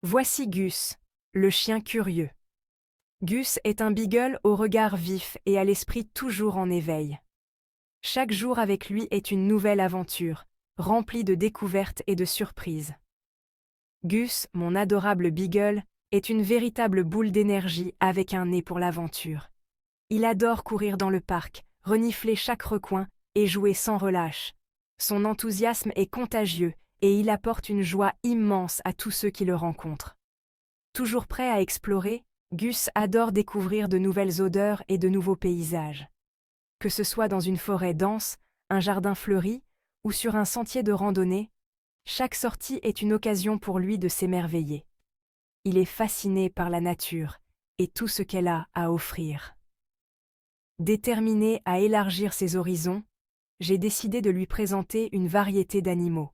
Voici Gus, le chien curieux. Gus est un beagle au regard vif et à l'esprit toujours en éveil. Chaque jour avec lui est une nouvelle aventure, remplie de découvertes et de surprises. Gus, mon adorable beagle, est une véritable boule d'énergie avec un nez pour l'aventure. Il adore courir dans le parc, renifler chaque recoin et jouer sans relâche. Son enthousiasme est contagieux et il apporte une joie immense à tous ceux qui le rencontrent. Toujours prêt à explorer, Gus adore découvrir de nouvelles odeurs et de nouveaux paysages. Que ce soit dans une forêt dense, un jardin fleuri ou sur un sentier de randonnée, chaque sortie est une occasion pour lui de s'émerveiller. Il est fasciné par la nature et tout ce qu'elle a à offrir. Déterminé à élargir ses horizons, j'ai décidé de lui présenter une variété d'animaux.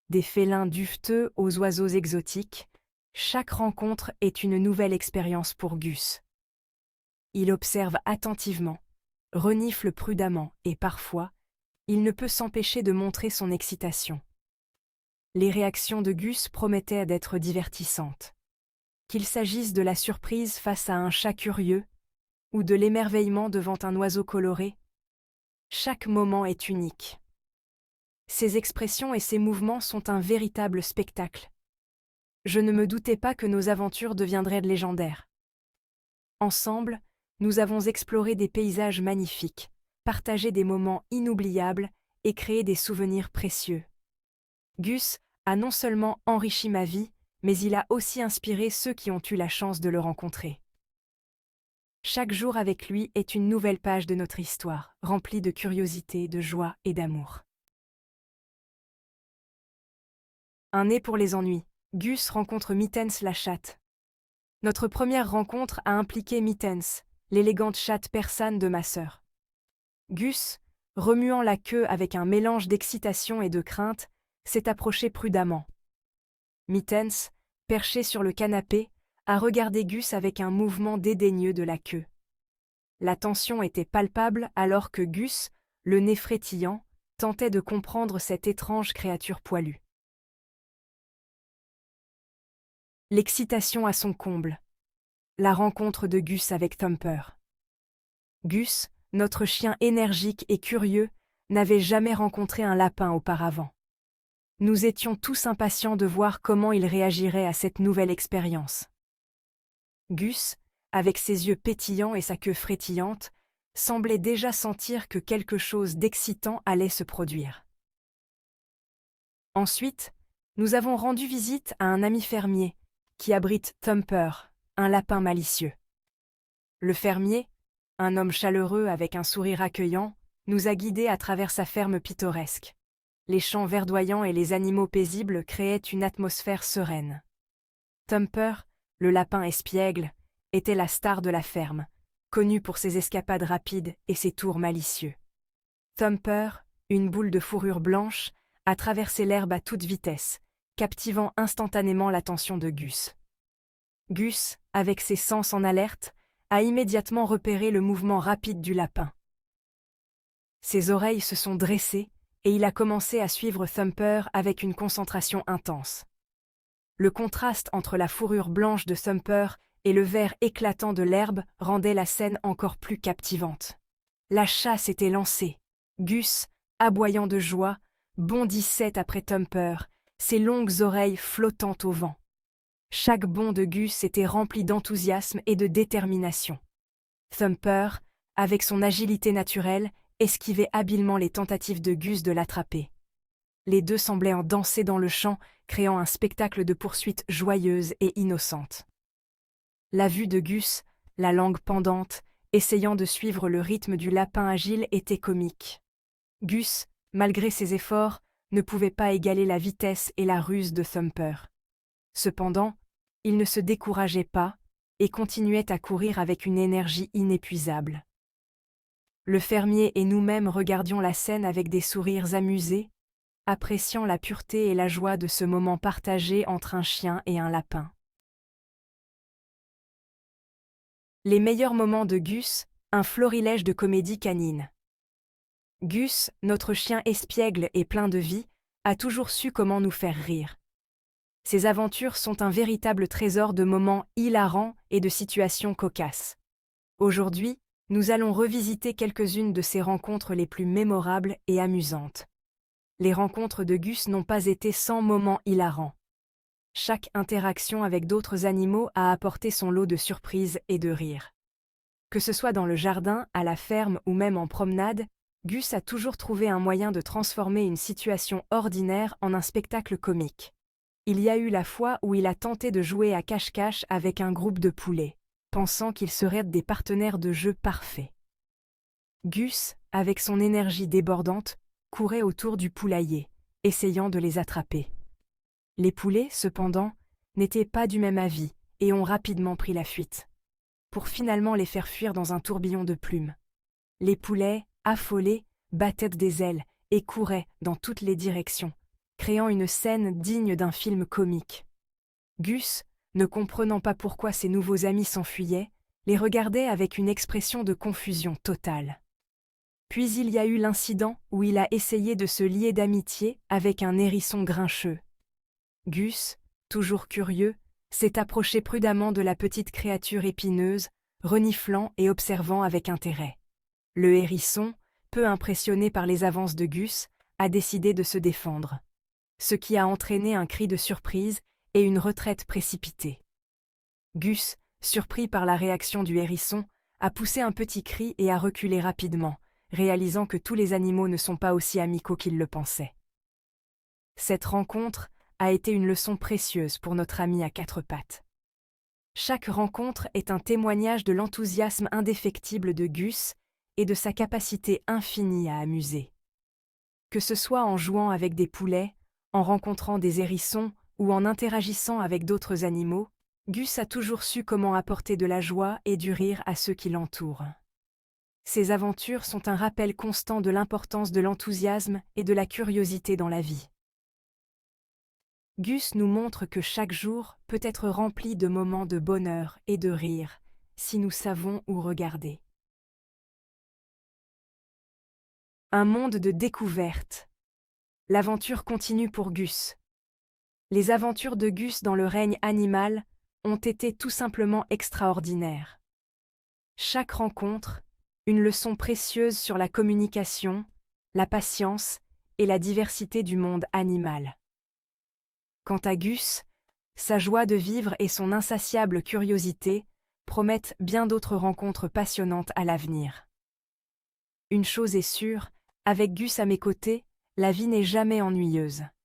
Des félins duveteux aux oiseaux exotiques, chaque rencontre est une nouvelle expérience pour Gus. Il observe attentivement, renifle prudemment et parfois, il ne peut s'empêcher de montrer son excitation. Les réactions de Gus promettaient d'être divertissantes. Qu'il s'agisse de la surprise face à un chat curieux ou de l'émerveillement devant un oiseau coloré, chaque moment est unique. Ses expressions et ses mouvements sont un véritable spectacle. Je ne me doutais pas que nos aventures deviendraient légendaires. Ensemble, nous avons exploré des paysages magnifiques, partagé des moments inoubliables et créé des souvenirs précieux. Gus a non seulement enrichi ma vie, mais il a aussi inspiré ceux qui ont eu la chance de le rencontrer. Chaque jour avec lui est une nouvelle page de notre histoire, remplie de curiosité, de joie et d'amour. Un nez pour les ennuis. Gus rencontre Mittens la chatte. Notre première rencontre a impliqué Mittens, l'élégante chatte persane de ma sœur. Gus, remuant la queue avec un mélange d'excitation et de crainte, s'est approché prudemment. Mittens, perché sur le canapé, a regardé Gus avec un mouvement dédaigneux de la queue. La tension était palpable alors que Gus, le nez frétillant, tentait de comprendre cette étrange créature poilue. L'excitation à son comble. La rencontre de Gus avec Thumper. Gus, notre chien énergique et curieux, n'avait jamais rencontré un lapin auparavant. Nous étions tous impatients de voir comment il réagirait à cette nouvelle expérience. Gus, avec ses yeux pétillants et sa queue frétillante, semblait déjà sentir que quelque chose d'excitant allait se produire. Ensuite, nous avons rendu visite à un ami fermier qui abrite Thumper, un lapin malicieux. Le fermier, un homme chaleureux avec un sourire accueillant, nous a guidés à travers sa ferme pittoresque. Les champs verdoyants et les animaux paisibles créaient une atmosphère sereine. Thumper, le lapin espiègle, était la star de la ferme, connu pour ses escapades rapides et ses tours malicieux. Thumper, une boule de fourrure blanche, a traversé l'herbe à toute vitesse, captivant instantanément l'attention de Gus. Gus, avec ses sens en alerte, a immédiatement repéré le mouvement rapide du lapin. Ses oreilles se sont dressées et il a commencé à suivre Thumper avec une concentration intense. Le contraste entre la fourrure blanche de Thumper et le vert éclatant de l'herbe rendait la scène encore plus captivante. La chasse était lancée. Gus, aboyant de joie, bondissait après Thumper, ses longues oreilles flottant au vent. Chaque bond de Gus était rempli d'enthousiasme et de détermination. Thumper, avec son agilité naturelle, esquivait habilement les tentatives de Gus de l'attraper. Les deux semblaient en danser dans le champ, créant un spectacle de poursuite joyeuse et innocente. La vue de Gus, la langue pendante, essayant de suivre le rythme du lapin agile était comique. Gus, malgré ses efforts, ne pouvait pas égaler la vitesse et la ruse de Thumper. Cependant, il ne se décourageait pas et continuait à courir avec une énergie inépuisable. Le fermier et nous-mêmes regardions la scène avec des sourires amusés, appréciant la pureté et la joie de ce moment partagé entre un chien et un lapin. Les meilleurs moments de Gus, un florilège de comédie canine. Gus, notre chien espiègle et plein de vie, a toujours su comment nous faire rire. Ces aventures sont un véritable trésor de moments hilarants et de situations cocasses. Aujourd'hui, nous allons revisiter quelques-unes de ces rencontres les plus mémorables et amusantes. Les rencontres de Gus n'ont pas été sans moments hilarants. Chaque interaction avec d'autres animaux a apporté son lot de surprises et de rires. Que ce soit dans le jardin, à la ferme ou même en promenade, Gus a toujours trouvé un moyen de transformer une situation ordinaire en un spectacle comique. Il y a eu la fois où il a tenté de jouer à cache-cache avec un groupe de poulets, pensant qu'ils seraient des partenaires de jeu parfaits. Gus, avec son énergie débordante, courait autour du poulailler, essayant de les attraper. Les poulets, cependant, n'étaient pas du même avis et ont rapidement pris la fuite, pour finalement les faire fuir dans un tourbillon de plumes. Les poulets, affolés, battaient des ailes et couraient dans toutes les directions, créant une scène digne d'un film comique. Gus, ne comprenant pas pourquoi ses nouveaux amis s'enfuyaient, les regardait avec une expression de confusion totale. Puis il y a eu l'incident où il a essayé de se lier d'amitié avec un hérisson grincheux. Gus, toujours curieux, s'est approché prudemment de la petite créature épineuse, reniflant et observant avec intérêt. Le hérisson, peu impressionné par les avances de Gus, a décidé de se défendre, ce qui a entraîné un cri de surprise et une retraite précipitée. Gus, surpris par la réaction du hérisson, a poussé un petit cri et a reculé rapidement, réalisant que tous les animaux ne sont pas aussi amicaux qu'ils le pensaient. Cette rencontre a été une leçon précieuse pour notre ami à quatre pattes. Chaque rencontre est un témoignage de l'enthousiasme indéfectible de Gus et de sa capacité infinie à amuser. Que ce soit en jouant avec des poulets, en rencontrant des hérissons ou en interagissant avec d'autres animaux, Gus a toujours su comment apporter de la joie et du rire à ceux qui l'entourent. Ces aventures sont un rappel constant de l'importance de l'enthousiasme et de la curiosité dans la vie. Gus nous montre que chaque jour peut être rempli de moments de bonheur et de rire, si nous savons où regarder. Un monde de découvertes. L'aventure continue pour Gus. Les aventures de Gus dans le règne animal ont été tout simplement extraordinaires. Chaque rencontre, une leçon précieuse sur la communication, la patience et la diversité du monde animal. Quant à Gus, sa joie de vivre et son insatiable curiosité promettent bien d'autres rencontres passionnantes à l'avenir. Une chose est sûre, avec Gus à mes côtés, la vie n'est jamais ennuyeuse.